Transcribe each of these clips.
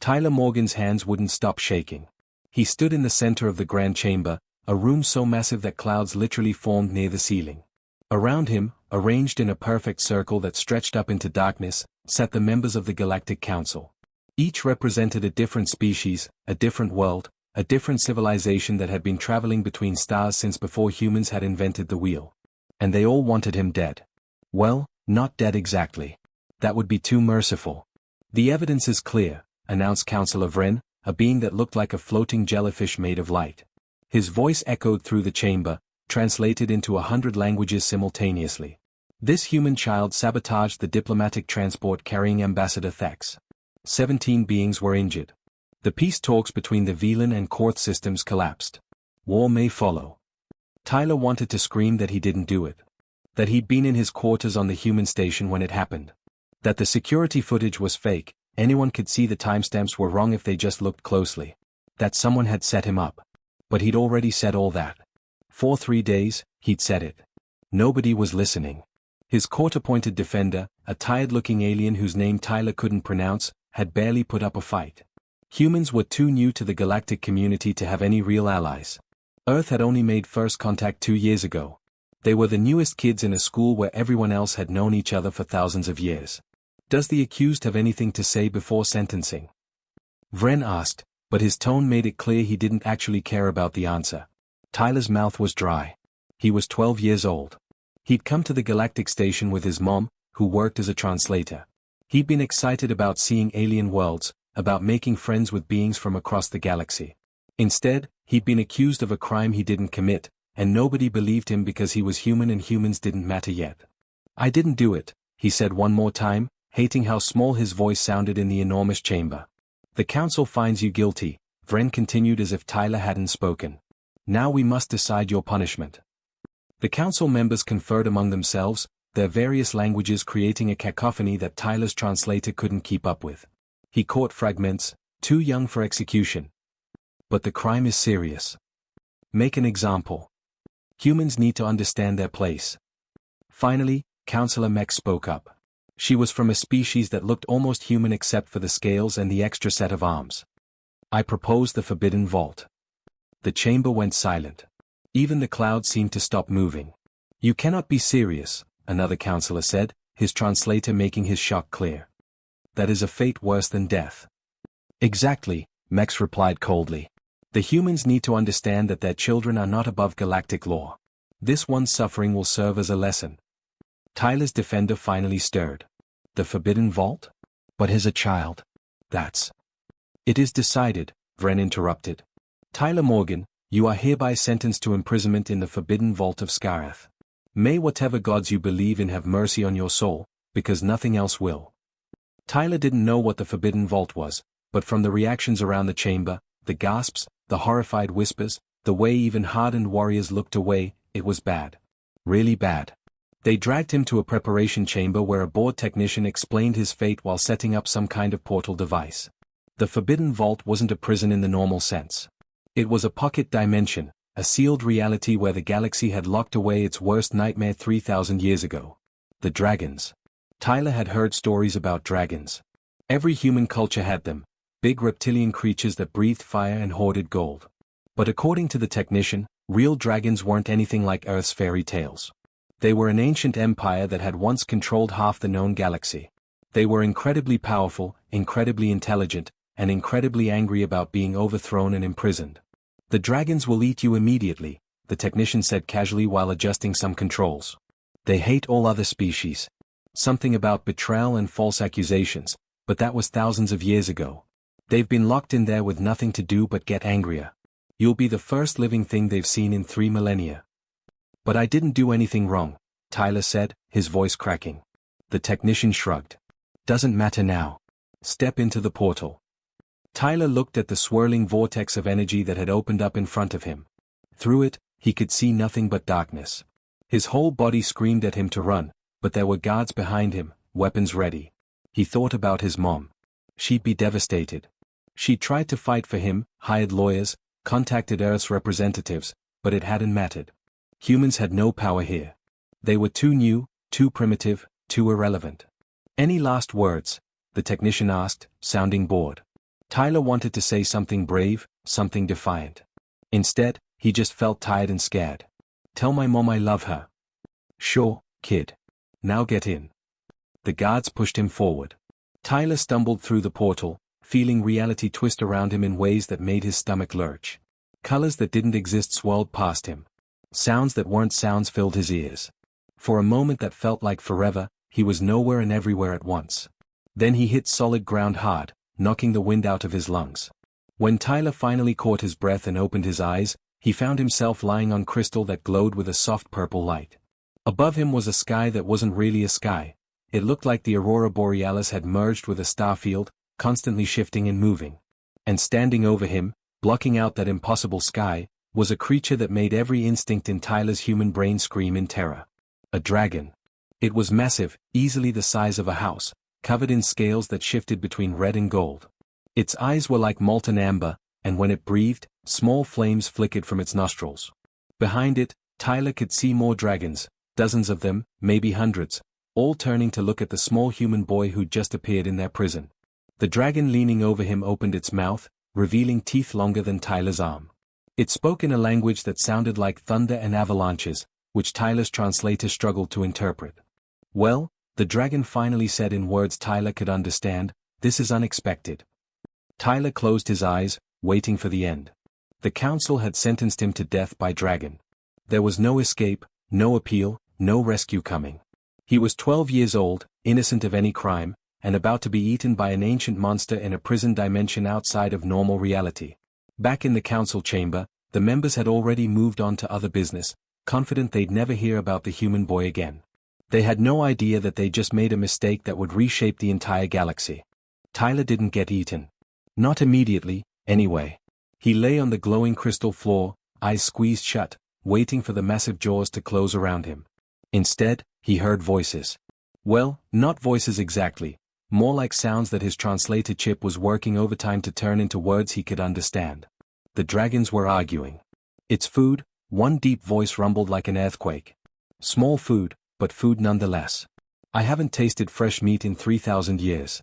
Tyler Morgan's hands wouldn't stop shaking. He stood in the center of the grand chamber, a room so massive that clouds literally formed near the ceiling. Around him, arranged in a perfect circle that stretched up into darkness, sat the members of the Galactic Council. Each represented a different species, a different world, a different civilization that had been traveling between stars since before humans had invented the wheel. And they all wanted him dead. Well, not dead exactly. That would be too merciful. The evidence is clear, announced Councillor Vren, a being that looked like a floating jellyfish made of light. His voice echoed through the chamber, translated into 100 languages simultaneously. This human child sabotaged the diplomatic transport carrying Ambassador Thax. 17 beings were injured. The peace talks between the Velan and Korth systems collapsed. War may follow. Tyler wanted to scream that he didn't do it. That he'd been in his quarters on the human station when it happened. That the security footage was fake, anyone could see the timestamps were wrong if they just looked closely. That someone had set him up. But he'd already said all that. For 3 days, he'd said it. Nobody was listening. His court-appointed defender, a tired-looking alien whose name Tyler couldn't pronounce, had barely put up a fight. Humans were too new to the galactic community to have any real allies. Earth had only made first contact 2 years ago. They were the newest kids in a school where everyone else had known each other for thousands of years. Does the accused have anything to say before sentencing? Vren asked, but his tone made it clear he didn't actually care about the answer. Tyler's mouth was dry. He was 12 years old. He'd come to the galactic station with his mom, who worked as a translator. He'd been excited about seeing alien worlds, about making friends with beings from across the galaxy. Instead, he'd been accused of a crime he didn't commit, and nobody believed him because he was human and humans didn't matter yet. I didn't do it, he said one more time, hating how small his voice sounded in the enormous chamber. The council finds you guilty, Vren continued as if Tyler hadn't spoken. Now we must decide your punishment. The council members conferred among themselves, their various languages creating a cacophony that Tyler's translator couldn't keep up with. He caught fragments, too young for execution. But the crime is serious. Make an example. Humans need to understand their place. Finally, Councillor Mech spoke up. She was from a species that looked almost human except for the scales and the extra set of arms. I propose the Forbidden Vault. The chamber went silent. Even the clouds seemed to stop moving. You cannot be serious, another councillor said, his translator making his shock clear. That is a fate worse than death. Exactly, Mex replied coldly. The humans need to understand that their children are not above galactic law. This one's suffering will serve as a lesson. Tyler's defender finally stirred. The Forbidden Vault? But he's a child. That's... It is decided, Vren interrupted. Tyler Morgan, you are hereby sentenced to imprisonment in the Forbidden Vault of Skarath. May whatever gods you believe in have mercy on your soul, because nothing else will. Tyler didn't know what the Forbidden Vault was, but from the reactions around the chamber, the gasps, the horrified whispers, the way even hardened warriors looked away, it was bad. Really bad. They dragged him to a preparation chamber where a bored technician explained his fate while setting up some kind of portal device. The Forbidden Vault wasn't a prison in the normal sense. It was a pocket dimension, a sealed reality where the galaxy had locked away its worst nightmare 3,000 years ago. The dragons. Tyler had heard stories about dragons. Every human culture had them, big reptilian creatures that breathed fire and hoarded gold. But according to the technician, real dragons weren't anything like Earth's fairy tales. They were an ancient empire that had once controlled half the known galaxy. They were incredibly powerful, incredibly intelligent, and incredibly angry about being overthrown and imprisoned. The dragons will eat you immediately, the technician said casually while adjusting some controls. They hate all other species. Something about betrayal and false accusations, but that was thousands of years ago. They've been locked in there with nothing to do but get angrier. You'll be the first living thing they've seen in 3 millennia. But I didn't do anything wrong, Tyler said, his voice cracking. The technician shrugged. Doesn't matter now. Step into the portal. Tyler looked at the swirling vortex of energy that had opened up in front of him. Through it, he could see nothing but darkness. His whole body screamed at him to run, but there were guards behind him, weapons ready. He thought about his mom. She'd be devastated. She tried to fight for him, hired lawyers, contacted Earth's representatives, but it hadn't mattered. Humans had no power here. They were too new, too primitive, too irrelevant. Any last words? The technician asked, sounding bored. Tyler wanted to say something brave, something defiant. Instead, he just felt tired and scared. Tell my mom I love her. Sure, kid. Now get in. The guards pushed him forward. Tyler stumbled through the portal, feeling reality twist around him in ways that made his stomach lurch. Colors that didn't exist swirled past him. Sounds that weren't sounds filled his ears. For a moment that felt like forever, he was nowhere and everywhere at once. Then he hit solid ground hard, knocking the wind out of his lungs. When Tyler finally caught his breath and opened his eyes, he found himself lying on crystal that glowed with a soft purple light. Above him was a sky that wasn't really a sky. It looked like the aurora borealis had merged with a starfield, constantly shifting and moving. And standing over him, blocking out that impossible sky, was a creature that made every instinct in Tyler's human brain scream in terror. A dragon. It was massive, easily the size of a house, covered in scales that shifted between red and gold. Its eyes were like molten amber, and when it breathed, small flames flickered from its nostrils. Behind it, Tyler could see more dragons, dozens of them, maybe hundreds, all turning to look at the small human boy who'd just appeared in their prison. The dragon leaning over him opened its mouth, revealing teeth longer than Tyler's arm. It spoke in a language that sounded like thunder and avalanches, which Tyler's translator struggled to interpret. Well, the dragon finally said in words Tyler could understand, "This is unexpected." Tyler closed his eyes, waiting for the end. The council had sentenced him to death by dragon. There was no escape, no appeal, no rescue coming. He was 12 years old, innocent of any crime, and about to be eaten by an ancient monster in a prison dimension outside of normal reality. Back in the council chamber, the members had already moved on to other business, confident they'd never hear about the human boy again. They had no idea that they just made a mistake that would reshape the entire galaxy. Tyler didn't get eaten. Not immediately, anyway. He lay on the glowing crystal floor, eyes squeezed shut, waiting for the massive jaws to close around him. Instead, he heard voices. Well, not voices exactly, more like sounds that his translator chip was working overtime to turn into words he could understand. The dragons were arguing. It's food, one deep voice rumbled like an earthquake. Small food, but food nonetheless. I haven't tasted fresh meat in 3,000 years.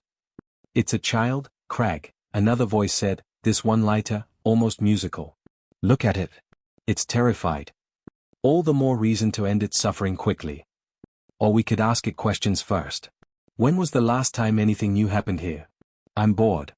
It's a child, Crag, another voice said, this one lighter, almost musical. Look at it. It's terrified. All the more reason to end its suffering quickly. Or we could ask it questions first. When was the last time anything new happened here? I'm bored.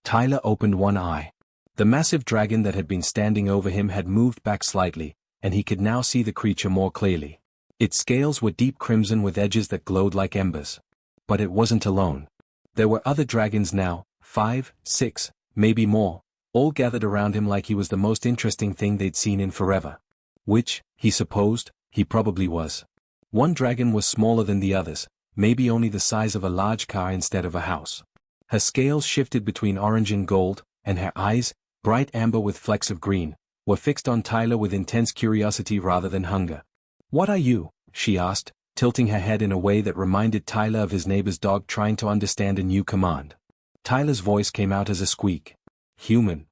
Tyler opened one eye. The massive dragon that had been standing over him had moved back slightly, and he could now see the creature more clearly. Its scales were deep crimson with edges that glowed like embers. But it wasn't alone. There were other dragons now, 5, 6, maybe more, all gathered around him like he was the most interesting thing they'd seen in forever. Which, he supposed, he probably was. One dragon was smaller than the others, maybe only the size of a large car instead of a house. Her scales shifted between orange and gold, and her eyes, bright amber with flecks of green, were fixed on Tyler with intense curiosity rather than hunger. What are you? She asked, tilting her head in a way that reminded Tyler of his neighbor's dog trying to understand a new command. Tyler's voice came out as a squeak. Human.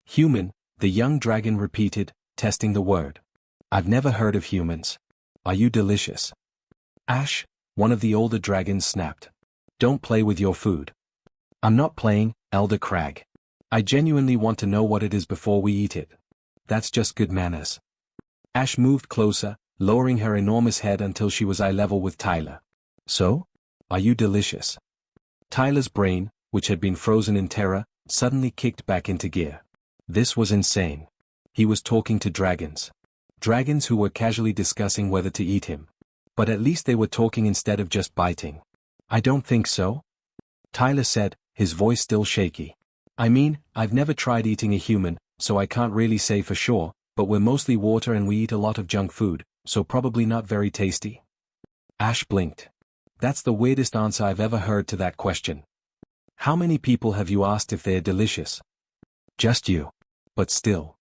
Human, the young dragon repeated, testing the word. I've never heard of humans. Are you delicious? Ash, one of the older dragons snapped. Don't play with your food. I'm not playing, Elder Crag. I genuinely want to know what it is before we eat it. That's just good manners. Ash moved closer, lowering her enormous head until she was eye level with Tyler. So? Are you delicious? Tyler's brain, which had been frozen in terror, suddenly kicked back into gear. This was insane. He was talking to dragons. Dragons who were casually discussing whether to eat him. But at least they were talking instead of just biting. I don't think so. Tyler said, his voice still shaky. I mean, I've never tried eating a human, so I can't really say for sure, but we're mostly water and we eat a lot of junk food, so probably not very tasty. Ash blinked. That's the weirdest answer I've ever heard to that question. How many people have you asked if they're delicious? Just you. But still.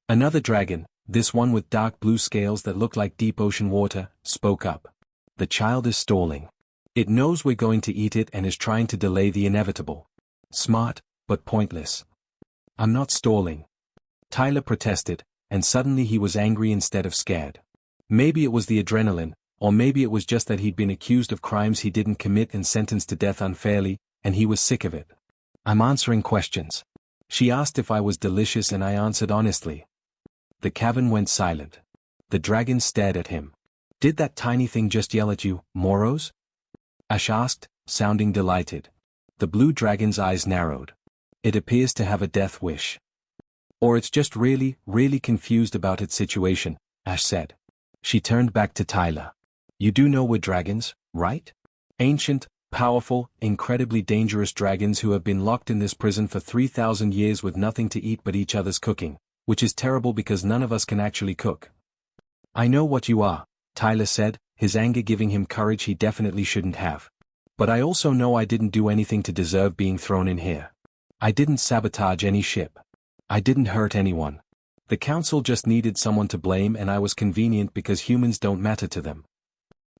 Another dragon, this one with dark blue scales that looked like deep ocean water, spoke up. The child is stalling. It knows we're going to eat it and is trying to delay the inevitable. Smart, but pointless. I'm not stalling. Tyler protested, and suddenly he was angry instead of scared. Maybe it was the adrenaline, or maybe it was just that he'd been accused of crimes he didn't commit and sentenced to death unfairly, and he was sick of it. I'm answering questions. She asked if I was delicious and I answered honestly. The cavern went silent. The dragons stared at him. Did that tiny thing just yell at you, Moros? Ash asked, sounding delighted. The blue dragon's eyes narrowed. It appears to have a death wish. Or it's just really, really confused about its situation, Ash said. She turned back to Tyler. You do know we're dragons, right? Ancient, powerful, incredibly dangerous dragons who have been locked in this prison for 3,000 years with nothing to eat but each other's cooking, which is terrible because none of us can actually cook. I know what you are, Tyler said, his anger giving him courage he definitely shouldn't have. But I also know I didn't do anything to deserve being thrown in here. I didn't sabotage any ship. I didn't hurt anyone. The council just needed someone to blame and I was convenient because humans don't matter to them.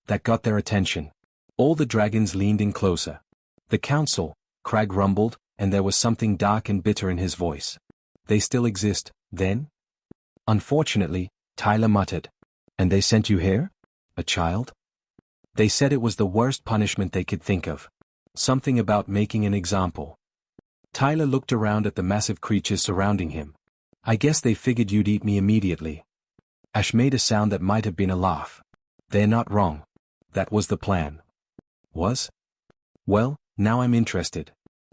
That got their attention. All the dragons leaned in closer. The council, Crag rumbled, and there was something dark and bitter in his voice. They still exist, then? Unfortunately, Tyler muttered. And they sent you here? A child? They said it was the worst punishment they could think of. Something about making an example. Tyler looked around at the massive creatures surrounding him. I guess they figured you'd eat me immediately. Ash made a sound that might have been a laugh. They're not wrong. That was the plan. Was? Well, now I'm interested.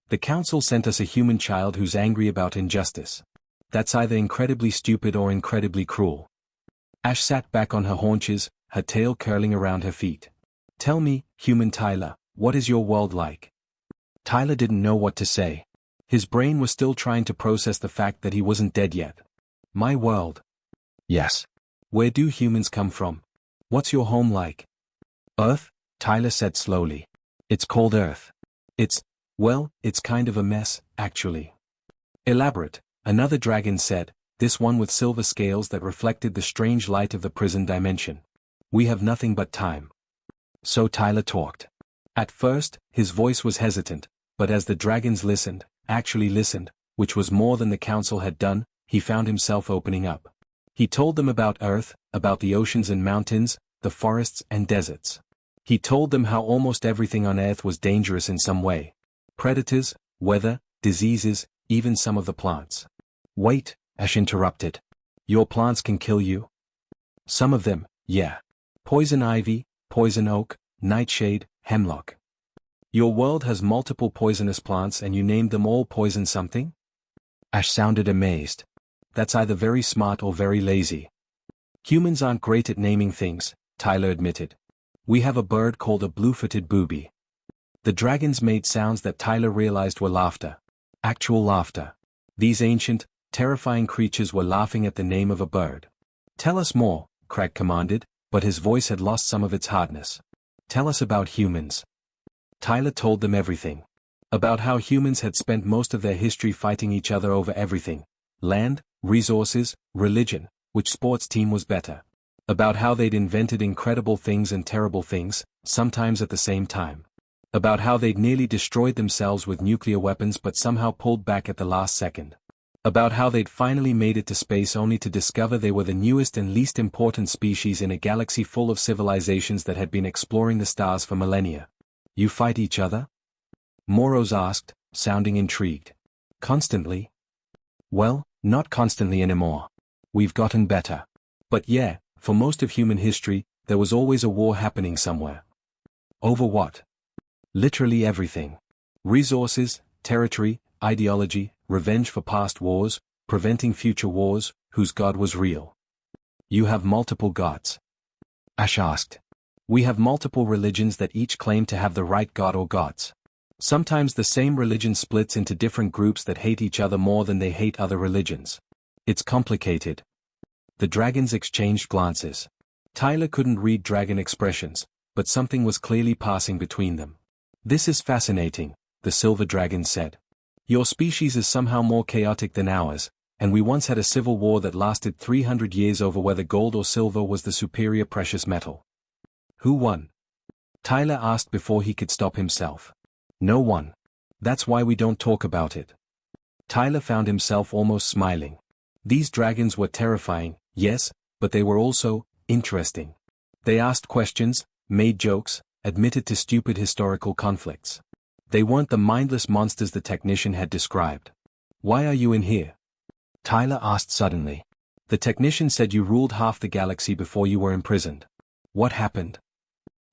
The council sent us a human child who's angry about injustice. That's either incredibly stupid or incredibly cruel. Ash sat back on her haunches, her tail curling around her feet. Tell me, human Tyler, what is your world like? Tyler didn't know what to say. His brain was still trying to process the fact that he wasn't dead yet. My world. Yes. Where do humans come from? What's your home like? Earth, Tyler said slowly. It's called Earth. It's kind of a mess, actually. Elaborate, another dragon said, this one with silver scales that reflected the strange light of the prison dimension. We have nothing but time. So Tyler talked. At first, his voice was hesitant, but as the dragons listened, actually listened, which was more than the council had done, he found himself opening up. He told them about Earth, about the oceans and mountains, the forests and deserts. He told them how almost everything on Earth was dangerous in some way. Predators, weather, diseases, even some of the plants. Wait, Ash interrupted. Your plants can kill you? Some of them, yeah. Poison ivy, poison oak, nightshade, hemlock. Your world has multiple poisonous plants and you named them all poison something? Ash sounded amazed. That's either very smart or very lazy. Humans aren't great at naming things, Tyler admitted. We have a bird called a blue-footed booby. The dragons made sounds that Tyler realized were laughter. Actual laughter. These ancient, terrifying creatures were laughing at the name of a bird. Tell us more, Crag commanded, but his voice had lost some of its hardness. Tell us about humans. Tyler told them everything. About how humans had spent most of their history fighting each other over everything. Land, resources, religion, which sports team was better. About how they'd invented incredible things and terrible things, sometimes at the same time. About how they'd nearly destroyed themselves with nuclear weapons but somehow pulled back at the last second. About how they'd finally made it to space only to discover they were the newest and least important species in a galaxy full of civilizations that had been exploring the stars for millennia. You fight each other? Moros asked, sounding intrigued. Constantly? Well, not constantly anymore. We've gotten better. But yeah, for most of human history, there was always a war happening somewhere. Over what? Literally everything. Resources, territory, ideology, revenge for past wars, preventing future wars, whose god was real. You have multiple gods? Ash asked. We have multiple religions that each claim to have the right god or gods. Sometimes the same religion splits into different groups that hate each other more than they hate other religions. It's complicated. The dragons exchanged glances. Tyler couldn't read dragon expressions, but something was clearly passing between them. This is fascinating, the silver dragon said. Your species is somehow more chaotic than ours, and we once had a civil war that lasted 300 years over whether gold or silver was the superior precious metal. Who won? Tyler asked before he could stop himself. No one. That's why we don't talk about it. Tyler found himself almost smiling. These dragons were terrifying, yes, but they were also interesting. They asked questions, made jokes, admitted to stupid historical conflicts. They weren't the mindless monsters the technician had described. "Why are you in here?" Tyler asked suddenly. "The technician said you ruled half the galaxy before you were imprisoned. What happened?"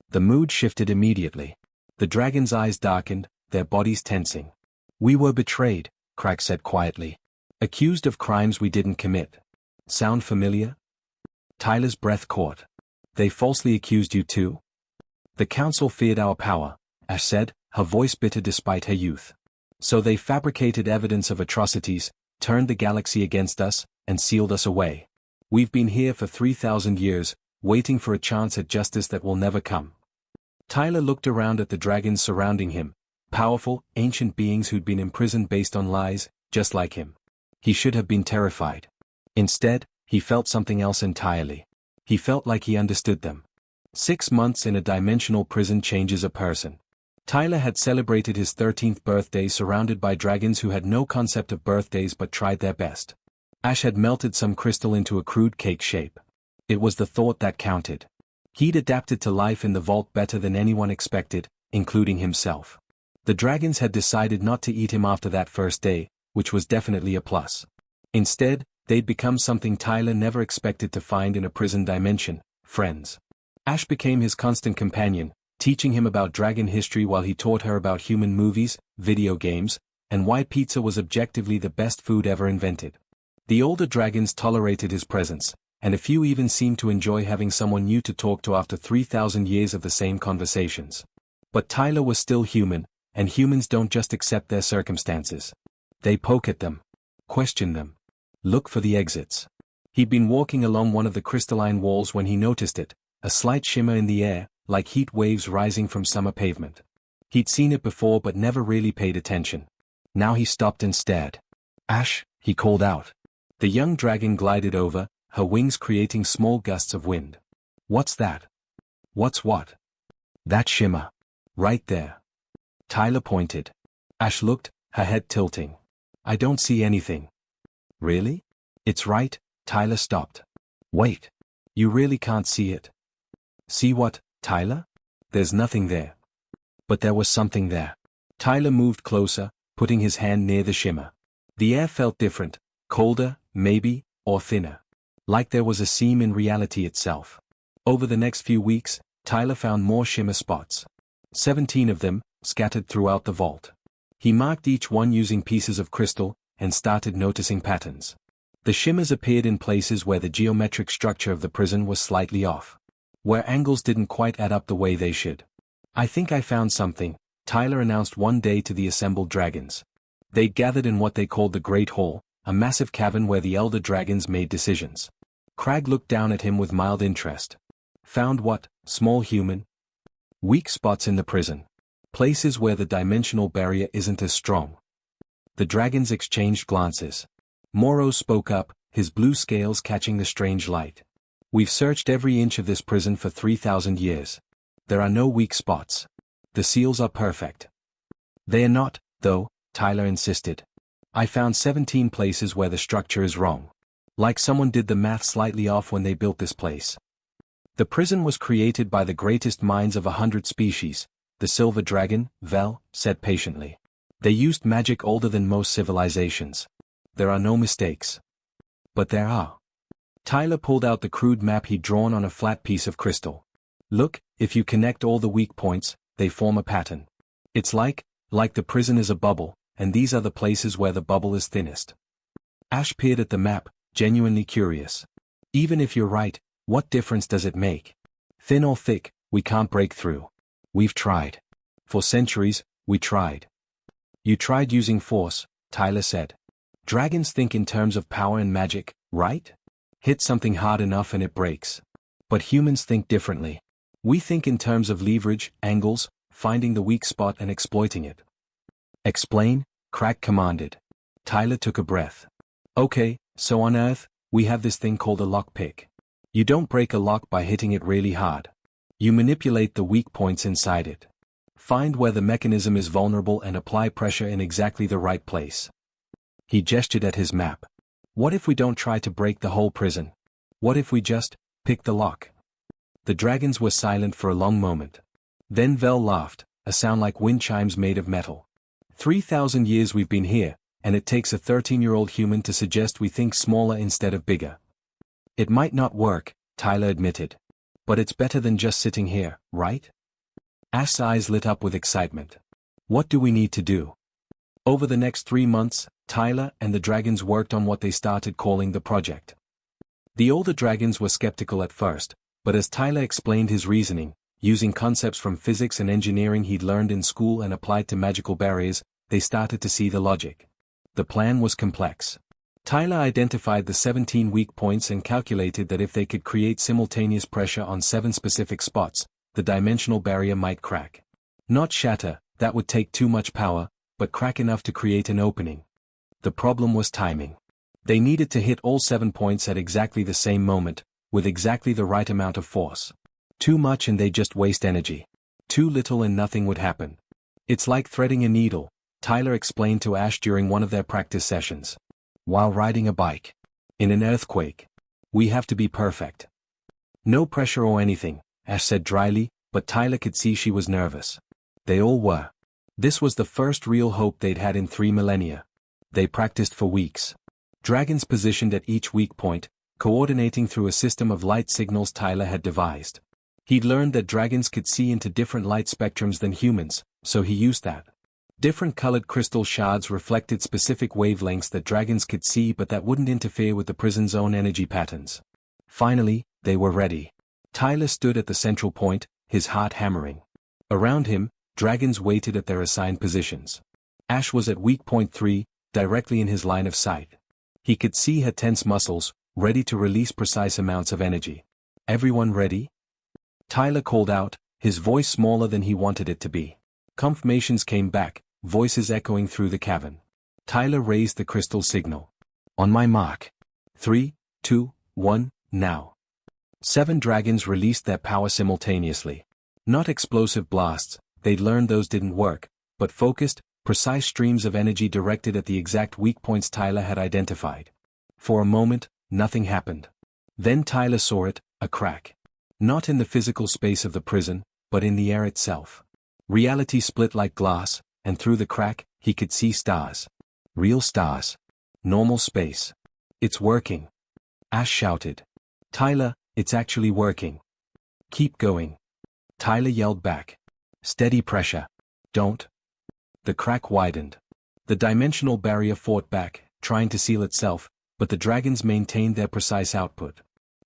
The mood shifted immediately. The dragon's eyes darkened, their bodies tensing. "We were betrayed," Crag said quietly. "Accused of crimes we didn't commit." "Sound familiar?" Tyler's breath caught. "They falsely accused you too?" "The council feared our power," Ash said, her voice bitter despite her youth. "So they fabricated evidence of atrocities, turned the galaxy against us, and sealed us away. We've been here for 3,000 years, waiting for a chance at justice that will never come." Tyler looked around at the dragons surrounding him, powerful, ancient beings who'd been imprisoned based on lies, just like him. He should have been terrified. Instead, he felt something else entirely. He felt like he understood them. 6 months in a dimensional prison changes a person. Tyler had celebrated his 13th birthday surrounded by dragons who had no concept of birthdays but tried their best. Ash had melted some crystal into a crude cake shape. It was the thought that counted. He'd adapted to life in the vault better than anyone expected, including himself. The dragons had decided not to eat him after that first day, which was definitely a plus. Instead, they'd become something Tyler never expected to find in a prison dimension: friends. Ash became his constant companion, teaching him about dragon history while he taught her about human movies, video games, and why pizza was objectively the best food ever invented. The older dragons tolerated his presence, and a few even seemed to enjoy having someone new to talk to after 3,000 years of the same conversations. But Tyler was still human, and humans don't just accept their circumstances. They poke at them, question them, look for the exits. He'd been walking along one of the crystalline walls when he noticed it, a slight shimmer in the air, like heat waves rising from summer pavement. He'd seen it before but never really paid attention. Now he stopped and stared. "Ash," he called out. The young dragon glided over, her wings creating small gusts of wind. "What's that?" "What's what?" "That shimmer. Right there." Tyler pointed. Ash looked, her head tilting. "I don't see anything." "Really?" "It's right." Tyler stopped. "Wait. You really can't see it?" "See what, Tyler?" "There's nothing there." But there was something there. Tyler moved closer, putting his hand near the shimmer. The air felt different, colder, maybe, or thinner. Like there was a seam in reality itself. Over the next few weeks, Tyler found more shimmer spots. 17 of them, scattered throughout the vault. He marked each one using pieces of crystal, and started noticing patterns. The shimmers appeared in places where the geometric structure of the prison was slightly off. Where angles didn't quite add up the way they should. "I think I found something," Tyler announced one day to the assembled dragons. They'd gathered in what they called the Great Hall, a massive cavern where the elder dragons made decisions. Crag looked down at him with mild interest. "Found what, small human?" "Weak spots in the prison. Places where the dimensional barrier isn't as strong." The dragons exchanged glances. Moro spoke up, his blue scales catching the strange light. "We've searched every inch of this prison for 3,000 years. There are no weak spots. The seals are perfect." "They're not, though," Tyler insisted. "I found 17 places where the structure is wrong. Like someone did the math slightly off when they built this place." The prison was created by the greatest minds of 100 species, the Silver Dragon, Vel, said patiently. "They used magic older than most civilizations. There are no mistakes." "But there are." Tyler pulled out the crude map he'd drawn on a flat piece of crystal. "Look, if you connect all the weak points, they form a pattern. It's like the prison is a bubble, and these are the places where the bubble is thinnest." Ash peered at the map, genuinely curious. "Even if you're right, what difference does it make? Thin or thick, we can't break through. We've tried. For centuries, we tried." "You tried using force," Tyler said. "Dragons think in terms of power and magic, right? Hit something hard enough and it breaks. But humans think differently. We think in terms of leverage, angles, finding the weak spot and exploiting it." "Explain," Crack commanded. Tyler took a breath. "Okay, so on Earth, we have this thing called a lockpick. You don't break a lock by hitting it really hard. You manipulate the weak points inside it. Find where the mechanism is vulnerable and apply pressure in exactly the right place." He gestured at his map. "What if we don't try to break the whole prison? What if we just pick the lock?" The dragons were silent for a long moment. Then Vel laughed, a sound like wind chimes made of metal. 3,000 years we've been here, and it takes a 13-year-old human to suggest we think smaller instead of bigger. It might not work, Tyler admitted. But it's better than just sitting here, right? Ash's eyes lit up with excitement. What do we need to do? Over the next 3 months, Tyler and the dragons worked on what they started calling the project. The older dragons were skeptical at first, but as Tyler explained his reasoning, using concepts from physics and engineering he'd learned in school and applied to magical barriers, they started to see the logic. The plan was complex. Tyler identified the 17 weak points and calculated that if they could create simultaneous pressure on 7 specific spots, the dimensional barrier might crack. Not shatter, that would take too much power, but crack enough to create an opening. The problem was timing. They needed to hit all 7 points at exactly the same moment, with exactly the right amount of force. Too much and they'd just waste energy. Too little and nothing would happen. It's like threading a needle, Tyler explained to Ash during one of their practice sessions. While riding a bike. In an earthquake. We have to be perfect. No pressure or anything, Ash said dryly, but Tyler could see she was nervous. They all were. This was the first real hope they'd had in 3 millennia. They practiced for weeks. Dragons positioned at each weak point, coordinating through a system of light signals Tyler had devised. He'd learned that dragons could see into different light spectrums than humans, so he used that. Different colored crystal shards reflected specific wavelengths that dragons could see but that wouldn't interfere with the prison's own energy patterns. Finally, they were ready. Tyler stood at the central point, his heart hammering. Around him, dragons waited at their assigned positions. Ash was at weak point 3, directly in his line of sight. He could see her tense muscles, ready to release precise amounts of energy. Everyone ready? Tyler called out, his voice smaller than he wanted it to be. Confirmations came back, voices echoing through the cavern. Tyler raised the crystal signal. On my mark. 3, 2, 1, now. 7 dragons released their power simultaneously. Not explosive blasts, they'd learned those didn't work, but focused, precise streams of energy directed at the exact weak points Tyler had identified. For a moment, nothing happened. Then Tyler saw it, a crack. Not in the physical space of the prison, but in the air itself. Reality split like glass, and through the crack, he could see stars. Real stars. Normal space. It's working. Ash shouted. Tyler, it's actually working. Keep going. Tyler yelled back. Steady pressure. Don't. The crack widened. The dimensional barrier fought back, trying to seal itself, but the dragons maintained their precise output.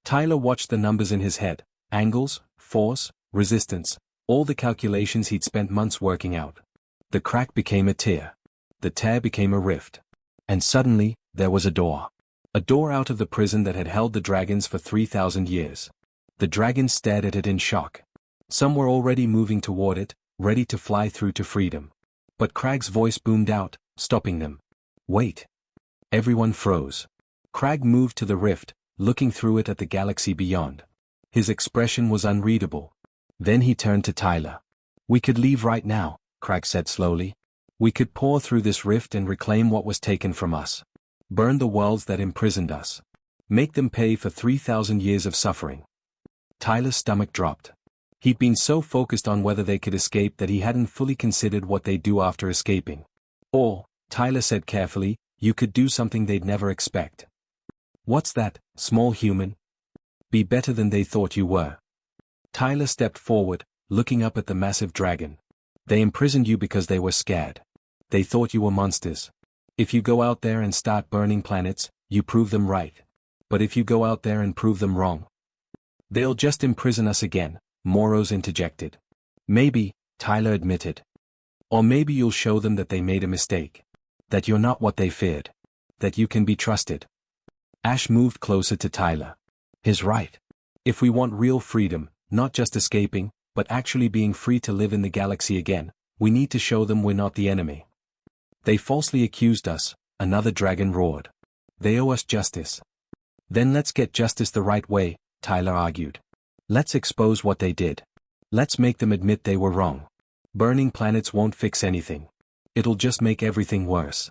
Tyler watched the numbers in his head. Angles, force, resistance, all the calculations he'd spent months working out. The crack became a tear. The tear became a rift. And suddenly, there was a door. A door out of the prison that had held the dragons for 3,000 years. The dragons stared at it in shock. Some were already moving toward it, ready to fly through to freedom. But Crag's voice boomed out, stopping them. Wait. Everyone froze. Crag moved to the rift, looking through it at the galaxy beyond. His expression was unreadable. Then he turned to Tyler. We could leave right now, Crag said slowly. We could pour through this rift and reclaim what was taken from us. Burn the worlds that imprisoned us. Make them pay for 3,000 years of suffering. Tyler's stomach dropped. He'd been so focused on whether they could escape that he hadn't fully considered what they'd do after escaping. Or, Tyler said carefully, you could do something they'd never expect. What's that, small human? Be better than they thought you were. Tyler stepped forward, looking up at the massive dragon. They imprisoned you because they were scared. They thought you were monsters. If you go out there and start burning planets, you prove them right. But if you go out there and prove them wrong, they'll just imprison us again, Moros interjected. Maybe, Tyler admitted. Or maybe you'll show them that they made a mistake. That you're not what they feared. That you can be trusted. Ash moved closer to Tyler. He's right. If we want real freedom, not just escaping, but actually being free to live in the galaxy again, we need to show them we're not the enemy. They falsely accused us, another dragon roared. They owe us justice. Then let's get justice the right way, Tyler argued. Let's expose what they did. Let's make them admit they were wrong. Burning planets won't fix anything. It'll just make everything worse.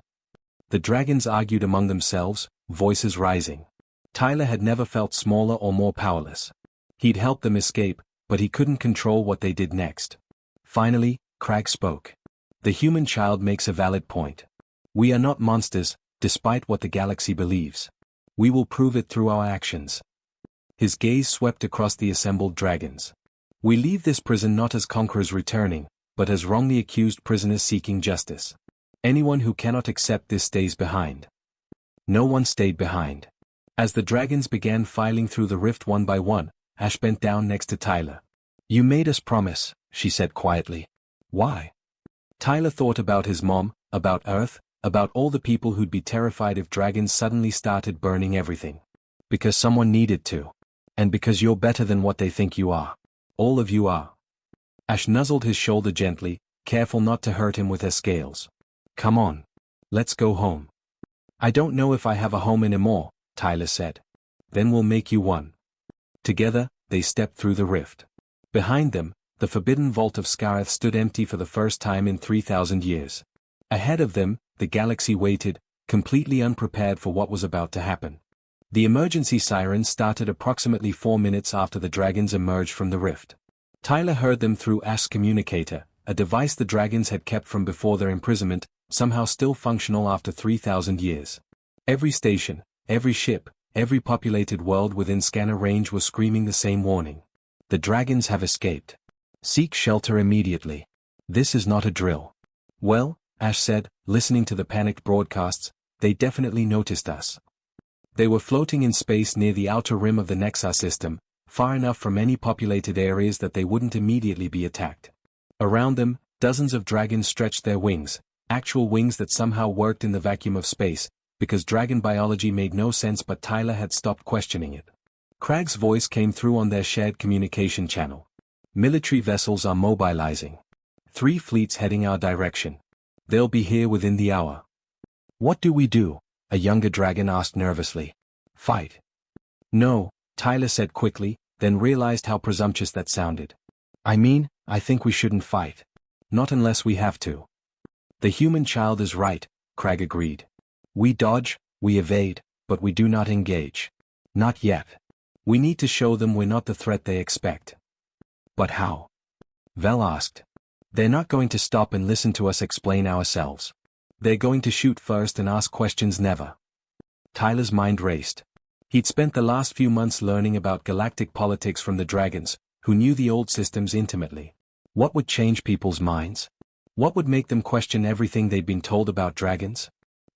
The dragons argued among themselves, voices rising. Tyler had never felt smaller or more powerless. He'd helped them escape, but he couldn't control what they did next. Finally, Crag spoke. The human child makes a valid point. We are not monsters, despite what the galaxy believes. We will prove it through our actions. His gaze swept across the assembled dragons. We leave this prison not as conquerors returning, but as wrongly accused prisoners seeking justice. Anyone who cannot accept this stays behind. No one stayed behind. As the dragons began filing through the rift one by one, Ash bent down next to Tyler. You made us promise, she said quietly. Why? Tyler thought about his mom, about Earth, about all the people who'd be terrified if dragons suddenly started burning everything. Because someone needed to. And because you're better than what they think you are. All of you are. Ash nuzzled his shoulder gently, careful not to hurt him with her scales. Come on. Let's go home. I don't know if I have a home anymore, Tyler said. Then we'll make you one. Together, they stepped through the rift. Behind them, the forbidden vault of Scarith stood empty for the first time in 3,000 years. Ahead of them, the galaxy waited, completely unprepared for what was about to happen. The emergency siren started approximately 4 minutes after the dragons emerged from the rift. Tyler heard them through Ash's communicator, a device the dragons had kept from before their imprisonment, somehow still functional after 3,000 years. Every station, every ship, every populated world within scanner range was screaming the same warning. The dragons have escaped. Seek shelter immediately. This is not a drill. Well, Ash said, listening to the panicked broadcasts, they definitely noticed us. They were floating in space near the outer rim of the Nexar system, far enough from any populated areas that they wouldn't immediately be attacked. Around them, dozens of dragons stretched their wings, actual wings that somehow worked in the vacuum of space, because dragon biology made no sense, but Tyler had stopped questioning it. Crag's voice came through on their shared communication channel. Military vessels are mobilizing. 3 fleets heading our direction. They'll be here within the hour. What do we do? A younger dragon asked nervously. Fight. No, Tyler said quickly, then realized how presumptuous that sounded. I think we shouldn't fight. Not unless we have to. The human child is right, Crag agreed. We dodge, we evade, but we do not engage. Not yet. We need to show them we're not the threat they expect. But how? Vel asked. They're not going to stop and listen to us explain ourselves. They're going to shoot first and ask questions never. Tyler's mind raced. He'd spent the last few months learning about galactic politics from the dragons, who knew the old systems intimately. What would change people's minds? What would make them question everything they'd been told about dragons?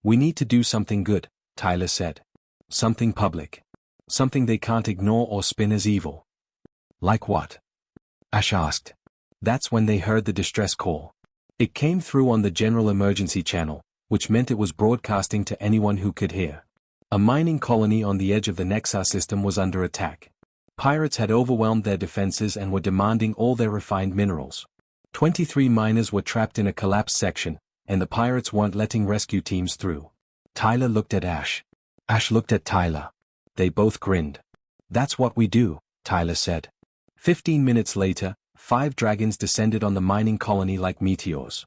We need to do something good, Tyler said. Something public. Something they can't ignore or spin as evil. Like what? Ash asked. That's when they heard the distress call. It came through on the general emergency channel, which meant it was broadcasting to anyone who could hear. A mining colony on the edge of the Nexar system was under attack. Pirates had overwhelmed their defenses and were demanding all their refined minerals. 23 miners were trapped in a collapsed section, and the pirates weren't letting rescue teams through. Tyler looked at Ash. Ash looked at Tyler. They both grinned. That's what we do, Tyler said. 15 minutes later, 5 dragons descended on the mining colony like meteors.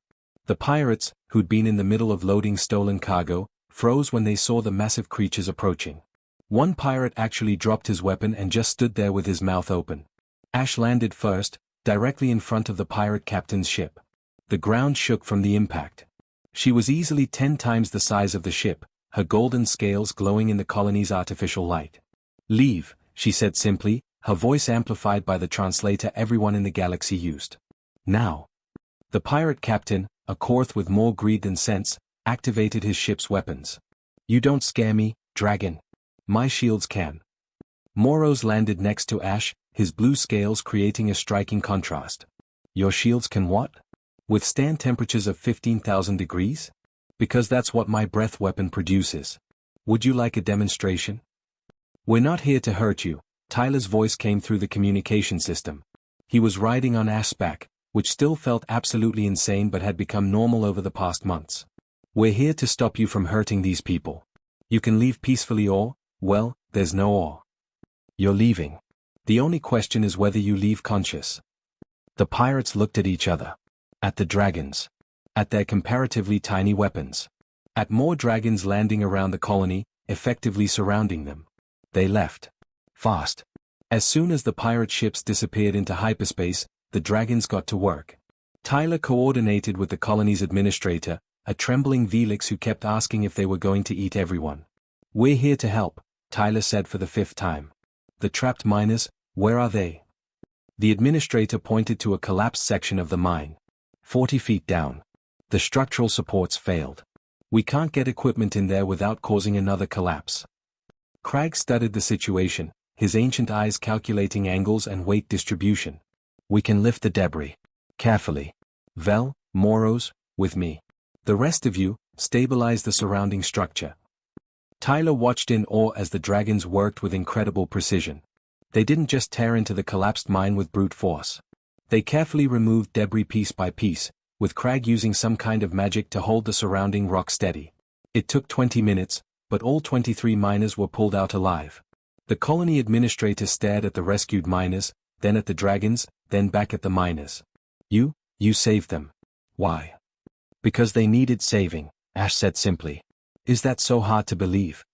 The pirates, who'd been in the middle of loading stolen cargo, froze when they saw the massive creatures approaching. One pirate actually dropped his weapon and just stood there with his mouth open. Ash landed first, directly in front of the pirate captain's ship. The ground shook from the impact. She was easily 10 times the size of the ship, her golden scales glowing in the colony's artificial light. Leave, she said simply, her voice amplified by the translator everyone in the galaxy used. Now. The pirate captain, a Korth with more greed than sense, activated his ship's weapons. You don't scare me, dragon. My shields can. Moros landed next to Ash, his blue scales creating a striking contrast. Your shields can what? Withstand temperatures of 15,000 degrees? Because that's what my breath weapon produces. Would you like a demonstration? We're not here to hurt you, Tyler's voice came through the communication system. He was riding on Ash's back, which still felt absolutely insane but had become normal over the past months. We're here to stop you from hurting these people. You can leave peacefully or, well, there's no or. You're leaving. The only question is whether you leave conscious. The pirates looked at each other. At the dragons. At their comparatively tiny weapons. At more dragons landing around the colony, effectively surrounding them. They left. Fast. As soon as the pirate ships disappeared into hyperspace, the dragons got to work. Tyler coordinated with the colony's administrator, a trembling Velix who kept asking if they were going to eat everyone. "We're here to help," Tyler said for the 5th time. "The trapped miners, where are they?" The administrator pointed to a collapsed section of the mine. 40 feet down. The structural supports failed. "We can't get equipment in there without causing another collapse." Crag studied the situation, his ancient eyes calculating angles and weight distribution. "We can lift the debris. Carefully. Vel, Moros, with me. The rest of you, stabilize the surrounding structure." Tyler watched in awe as the dragons worked with incredible precision. They didn't just tear into the collapsed mine with brute force. They carefully removed debris piece by piece, with Crag using some kind of magic to hold the surrounding rock steady. It took 20 minutes, but all 23 miners were pulled out alive. The colony administrator stared at the rescued miners, then at the dragons, then back at the miners. You saved them. Why?" "Because they needed saving," Ash said simply. "Is that so hard to believe?"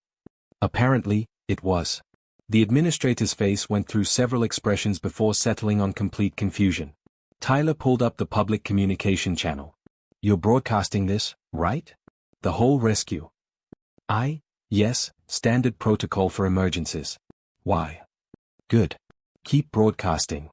Apparently, it was. The administrator's face went through several expressions before settling on complete confusion. Tyler pulled up the public communication channel. "You're broadcasting this, right? The whole rescue?" Yes, standard protocol for emergencies." "Why?" "Good. Keep broadcasting."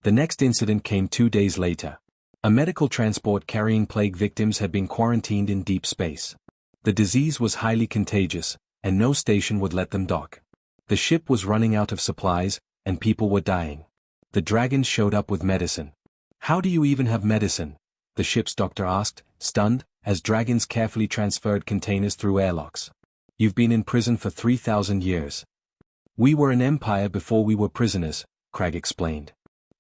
The next incident came 2 days later. A medical transport carrying plague victims had been quarantined in deep space. The disease was highly contagious, and no station would let them dock. The ship was running out of supplies, and people were dying. The dragons showed up with medicine. "How do you even have medicine?" the ship's doctor asked, stunned, as dragons carefully transferred containers through airlocks. "You've been in prison for 3,000 years. We were an empire before we were prisoners," Crag explained.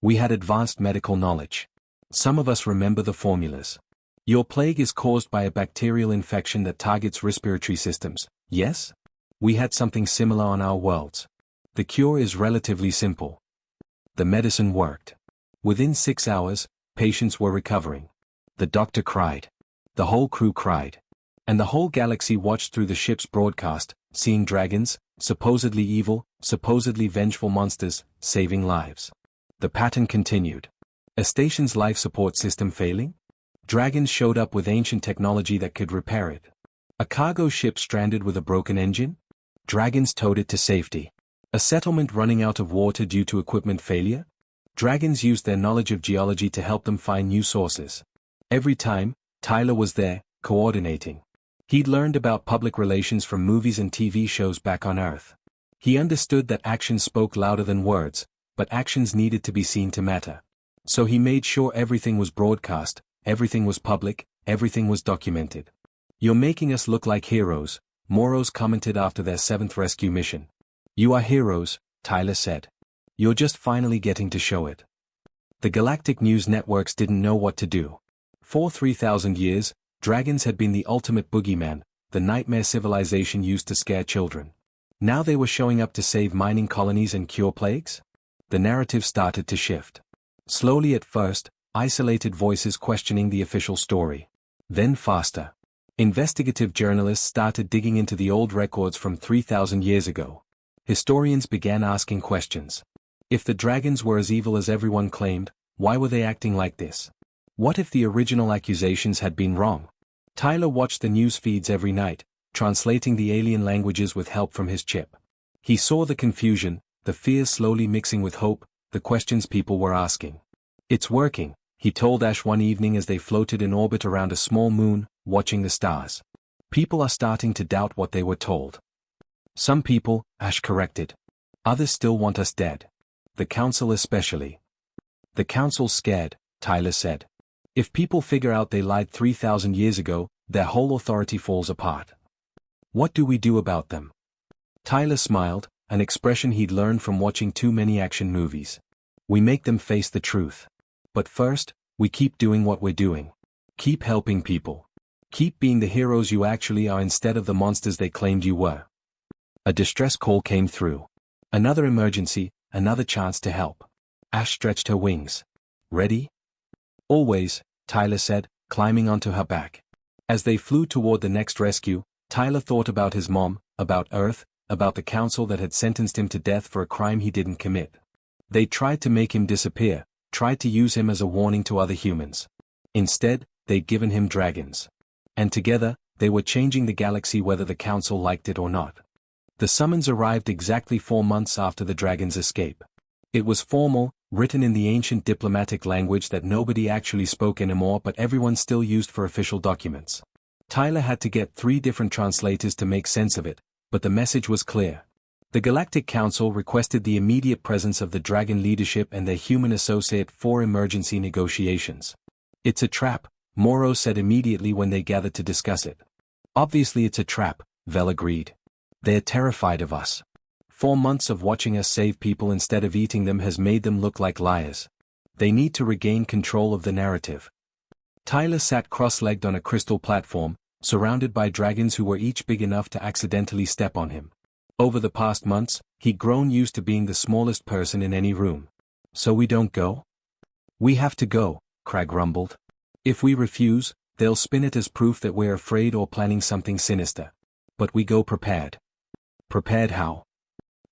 "We had advanced medical knowledge. Some of us remember the formulas. Your plague is caused by a bacterial infection that targets respiratory systems, yes? We had something similar on our worlds. The cure is relatively simple." The medicine worked. Within 6 hours, patients were recovering. The doctor cried. The whole crew cried. And the whole galaxy watched through the ship's broadcast, seeing dragons, supposedly evil, supposedly vengeful monsters, saving lives. The pattern continued. A station's life support system failing? Dragons showed up with ancient technology that could repair it. A cargo ship stranded with a broken engine? Dragons towed it to safety. A settlement running out of water due to equipment failure? Dragons used their knowledge of geology to help them find new sources. Every time, Tyler was there, coordinating. He'd learned about public relations from movies and TV shows back on Earth. He understood that actions spoke louder than words, but actions needed to be seen to matter. So he made sure everything was broadcast, everything was public, everything was documented. "You're making us look like heroes," Moros commented after their 7th rescue mission. "You are heroes," Tyler said. "You're just finally getting to show it." The galactic news networks didn't know what to do. For 3,000 years, dragons had been the ultimate boogeyman, the nightmare civilization used to scare children. Now they were showing up to save mining colonies and cure plagues? The narrative started to shift. Slowly at first, isolated voices questioning the official story. Then faster. Investigative journalists started digging into the old records from 3,000 years ago. Historians began asking questions. If the dragons were as evil as everyone claimed, why were they acting like this? What if the original accusations had been wrong? Tyler watched the news feeds every night, translating the alien languages with help from his chip. He saw the confusion, the fears slowly mixing with hope, the questions people were asking. "It's working," he told Ash one evening as they floated in orbit around a small moon, watching the stars. "People are starting to doubt what they were told." "Some people," Ash corrected. "Others still want us dead. The Council especially." "The Council's scared," Tyler said. "If people figure out they lied 3,000 years ago, their whole authority falls apart." "What do we do about them?" Tyler smiled, an expression he'd learned from watching too many action movies. "We make them face the truth. But first, we keep doing what we're doing. Keep helping people. Keep being the heroes you actually are instead of the monsters they claimed you were." A distress call came through. Another emergency, another chance to help. Ash stretched her wings. "Ready?" "Always," Tyler said, climbing onto her back. As they flew toward the next rescue, Tyler thought about his mom, about Earth, about the council that had sentenced him to death for a crime he didn't commit. They tried to make him disappear, tried to use him as a warning to other humans. Instead, they'd given him dragons. And together, they were changing the galaxy whether the council liked it or not. The summons arrived exactly 4 months after the dragon's escape. It was formal, written in the ancient diplomatic language that nobody actually spoke anymore but everyone still used for official documents. Tyler had to get 3 different translators to make sense of it, but the message was clear. The Galactic Council requested the immediate presence of the dragon leadership and their human associate for emergency negotiations. "It's a trap," Morrow said immediately when they gathered to discuss it. "Obviously it's a trap," Vel agreed. "They're terrified of us. 4 months of watching us save people instead of eating them has made them look like liars. They need to regain control of the narrative." Tyler sat cross-legged on a crystal platform, surrounded by dragons who were each big enough to accidentally step on him. Over the past months, he'd grown used to being the smallest person in any room. "So we don't go?" "We have to go," Crag rumbled. "If we refuse, they'll spin it as proof that we're afraid or planning something sinister. But we go prepared." "Prepared how?"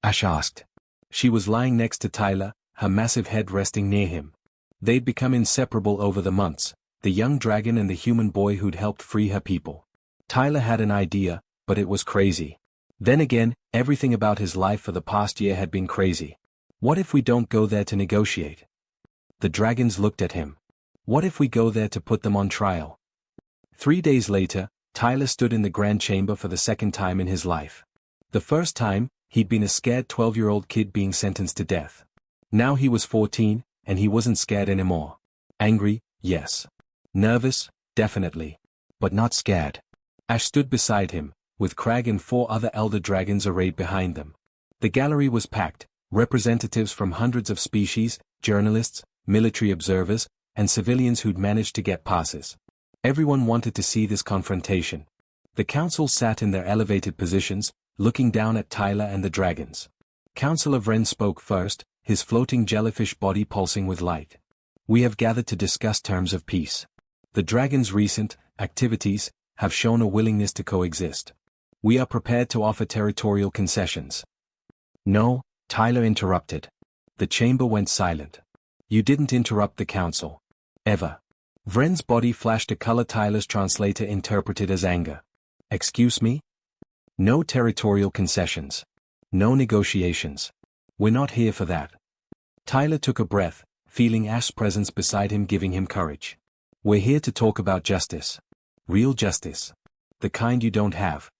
Ash asked. She was lying next to Tyler, her massive head resting near him. They'd become inseparable over the months, the young dragon and the human boy who'd helped free her people. Tyler had an idea, but it was crazy. Then again, everything about his life for the past year had been crazy. What if we don't go there to negotiate? The dragons looked at him. What if we go there to put them on trial? 3 days later, Tyler stood in the Grand Chamber for the second time in his life. The first time, he'd been a scared 12-year-old kid being sentenced to death. Now he was 14, and he wasn't scared anymore. Angry, yes. Nervous, definitely. But not scared. Ash stood beside him, with Crag and 4 other elder dragons arrayed behind them. The gallery was packed, representatives from hundreds of species, journalists, military observers, and civilians who'd managed to get passes. Everyone wanted to see this confrontation. The council sat in their elevated positions, looking down at Tyler and the dragons. Councillor Vren spoke first, his floating jellyfish body pulsing with light. "We have gathered to discuss terms of peace. The dragons' recent activities have shown a willingness to coexist. We are prepared to offer territorial concessions." "No," Tyler interrupted. The chamber went silent. "You didn't interrupt the council. Ever." Vren's body flashed a color Tyler's translator interpreted as anger. "Excuse me? No territorial concessions. No negotiations. We're not here for that." Tyler took a breath, feeling Ash's presence beside him giving him courage. "We're here to talk about justice. Real justice. The kind you don't have."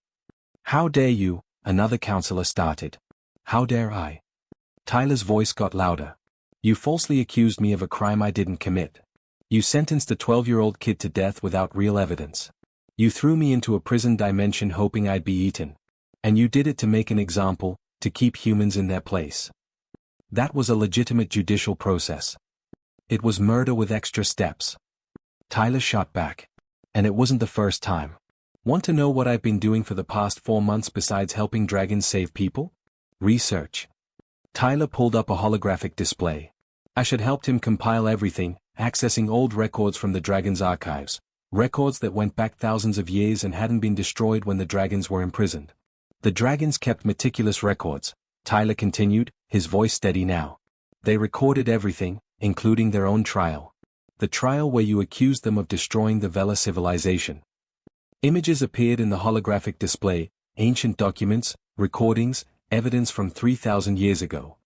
"How dare you?" another counselor started. "How dare I?" Tyler's voice got louder. "You falsely accused me of a crime I didn't commit. You sentenced a 12-year-old kid to death without real evidence. You threw me into a prison dimension hoping I'd be eaten. And you did it to make an example, to keep humans in their place. That was a legitimate judicial process. It was murder with extra steps." Tyler shot back. "And it wasn't the first time. Want to know what I've been doing for the past 4 months besides helping dragons save people? Research." Tyler pulled up a holographic display. Ash had helped him compile everything, accessing old records from the dragon's archives. Records that went back thousands of years and hadn't been destroyed when the dragons were imprisoned. The dragons kept meticulous records, Tyler continued, his voice steady now. They recorded everything, including their own trial. The trial where you accused them of destroying the Vela civilization. Images appeared in the holographic display, ancient documents, recordings, evidence from 3,000 years ago.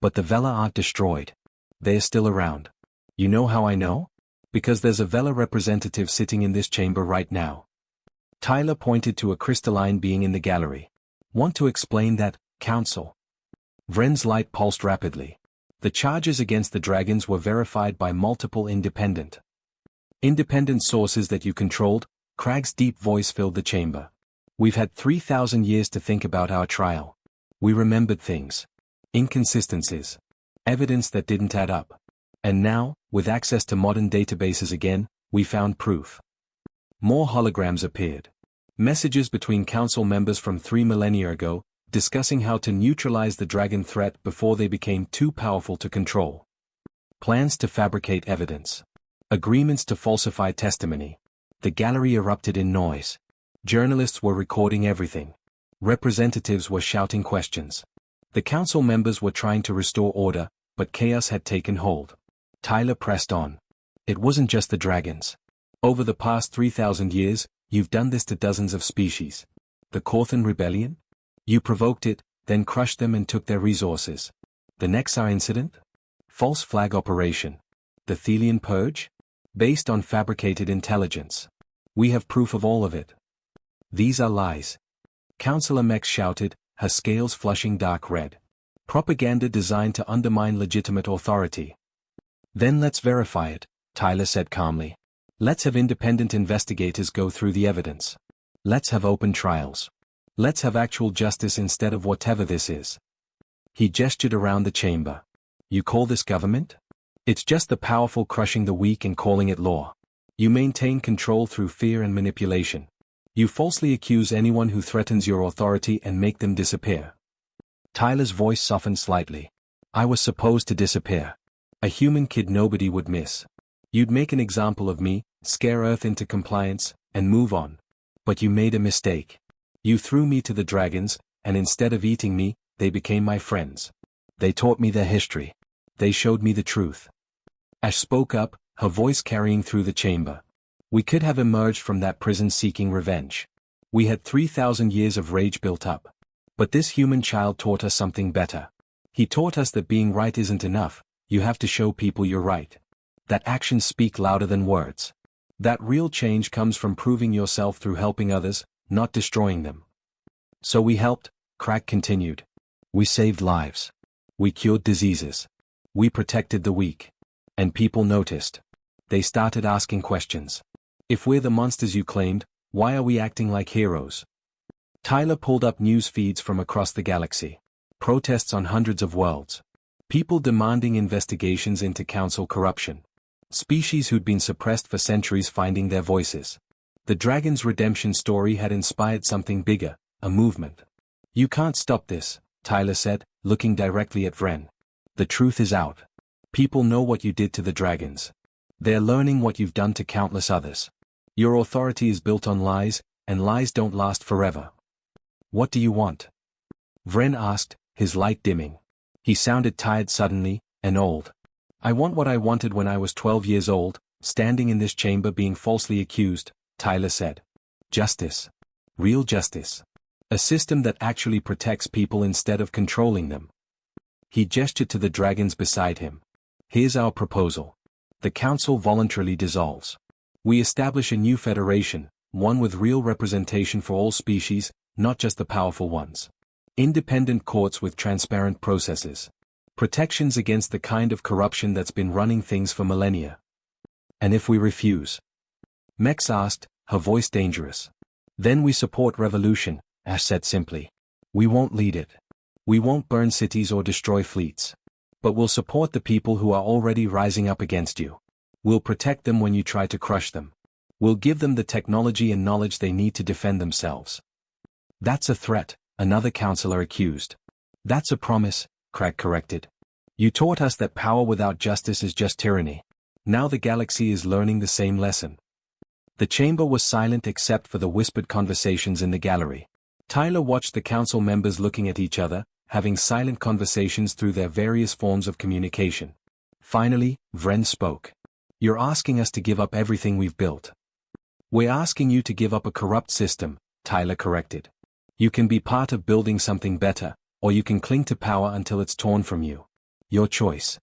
But the Vela aren't destroyed. They're still around. You know how I know? Because there's a Vela representative sitting in this chamber right now. Tyler pointed to a crystalline being in the gallery. Want to explain that, Council? Vren's light pulsed rapidly. The charges against the dragons were verified by multiple independent sources that you controlled. Crag's deep voice filled the chamber. We've had 3,000 years to think about our trial. We remembered things. Inconsistencies. Evidence that didn't add up. And now, with access to modern databases again, we found proof. More holograms appeared. Messages between council members from 3 millennia ago, discussing how to neutralize the dragon threat before they became too powerful to control. Plans to fabricate evidence. Agreements to falsify testimony. The gallery erupted in noise. Journalists were recording everything. Representatives were shouting questions. The council members were trying to restore order, but chaos had taken hold. Tyler pressed on. It wasn't just the dragons. Over the past 3,000 years, you've done this to dozens of species. The Corthan Rebellion? You provoked it, then crushed them and took their resources. The Nexar incident? False flag operation. The Thelian purge? Based on fabricated intelligence. We have proof of all of it. These are lies. Councillor Mex shouted, her scales flushing dark red. Propaganda designed to undermine legitimate authority. Then let's verify it, Tyler said calmly. Let's have independent investigators go through the evidence. Let's have open trials. Let's have actual justice instead of whatever this is. He gestured around the chamber. You call this government? It's just the powerful crushing the weak and calling it law. You maintain control through fear and manipulation. You falsely accuse anyone who threatens your authority and make them disappear. Tyler's voice softened slightly. I was supposed to disappear. A human kid nobody would miss. You'd make an example of me, scare Earth into compliance, and move on. But you made a mistake. You threw me to the dragons, and instead of eating me, they became my friends. They taught me their history. They showed me the truth. Ash spoke up, her voice carrying through the chamber. We could have emerged from that prison seeking revenge. We had 3,000 years of rage built up. But this human child taught us something better. He taught us that being right isn't enough, you have to show people you're right. That actions speak louder than words. That real change comes from proving yourself through helping others, not destroying them. So we helped, Crack continued. We saved lives. We cured diseases. We protected the weak. And people noticed. They started asking questions. If we're the monsters you claimed, why are we acting like heroes? Tyler pulled up news feeds from across the galaxy. Protests on hundreds of worlds. People demanding investigations into council corruption. Species who'd been suppressed for centuries finding their voices. The dragon's redemption story had inspired something bigger, a movement. You can't stop this, Tyler said, looking directly at Vren. The truth is out. People know what you did to the dragons. They're learning what you've done to countless others. Your authority is built on lies, and lies don't last forever. What do you want? Vren asked, his light dimming. He sounded tired suddenly, and old. I want what I wanted when I was 12 years old, standing in this chamber being falsely accused, Tyler said. Justice. Real justice. A system that actually protects people instead of controlling them. He gestured to the dragons beside him. Here's our proposal. The council voluntarily dissolves. We establish a new federation, one with real representation for all species, not just the powerful ones. Independent courts with transparent processes. Protections against the kind of corruption that's been running things for millennia. And if we refuse? Mex asked, her voice dangerous. Then we support revolution, Ash said simply. We won't lead it. We won't burn cities or destroy fleets. But we'll support the people who are already rising up against you. We'll protect them when you try to crush them. We'll give them the technology and knowledge they need to defend themselves. That's a threat, another counselor accused. That's a promise, Craig corrected. You taught us that power without justice is just tyranny. Now the galaxy is learning the same lesson. The chamber was silent except for the whispered conversations in the gallery. Tyler watched the council members looking at each other, having silent conversations through their various forms of communication. Finally, Vren spoke. You're asking us to give up everything we've built. We're asking you to give up a corrupt system, Tyler corrected. You can be part of building something better, or you can cling to power until it's torn from you. Your choice.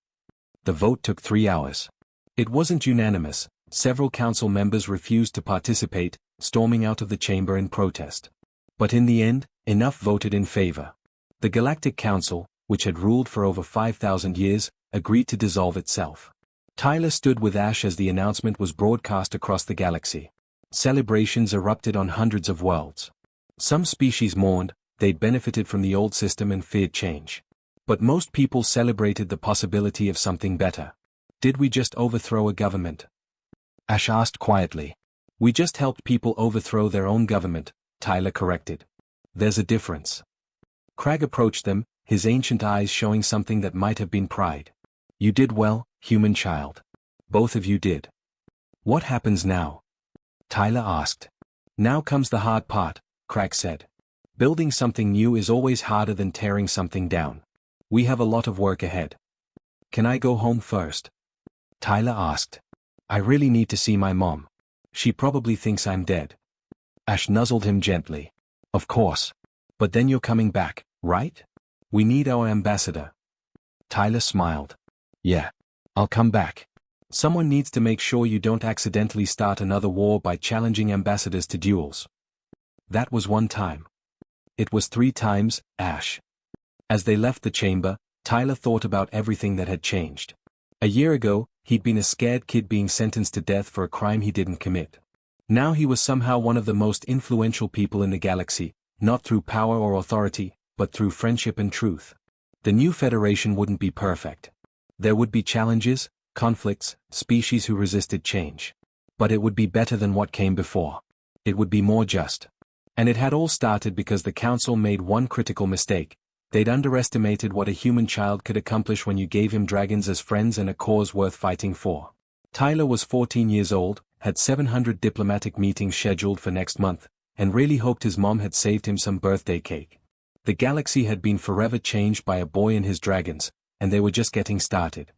The vote took 3 hours. It wasn't unanimous. Several council members refused to participate, storming out of the chamber in protest. But in the end, enough voted in favor. The Galactic Council, which had ruled for over 5,000 years, agreed to dissolve itself. Tyler stood with Ash as the announcement was broadcast across the galaxy. Celebrations erupted on hundreds of worlds. Some species mourned, they'd benefited from the old system and feared change. But most people celebrated the possibility of something better. Did we just overthrow a government? Ash asked quietly. We just helped people overthrow their own government, Tyler corrected. There's a difference. Crag approached them, his ancient eyes showing something that might have been pride. You did well, human child. Both of you did. What happens now? Tyler asked. Now comes the hard part, Crag said. Building something new is always harder than tearing something down. We have a lot of work ahead. Can I go home first? Tyler asked. I really need to see my mom. She probably thinks I'm dead. Ash nuzzled him gently. Of course. But then you're coming back, right? We need our ambassador. Tyler smiled. Yeah. I'll come back. Someone needs to make sure you don't accidentally start another war by challenging ambassadors to duels. That was one time. It was 3 times, Ash. As they left the chamber, Tyler thought about everything that had changed. A year ago, he'd been a scared kid being sentenced to death for a crime he didn't commit. Now he was somehow one of the most influential people in the galaxy, not through power or authority, but through friendship and truth. The new Federation wouldn't be perfect. There would be challenges, conflicts, species who resisted change. But it would be better than what came before. It would be more just. And it had all started because the Council made one critical mistake. They'd underestimated what a human child could accomplish when you gave him dragons as friends and a cause worth fighting for. Tyler was 14 years old, had 700 diplomatic meetings scheduled for next month, and really hoped his mom had saved him some birthday cake. The galaxy had been forever changed by a boy and his dragons, and they were just getting started.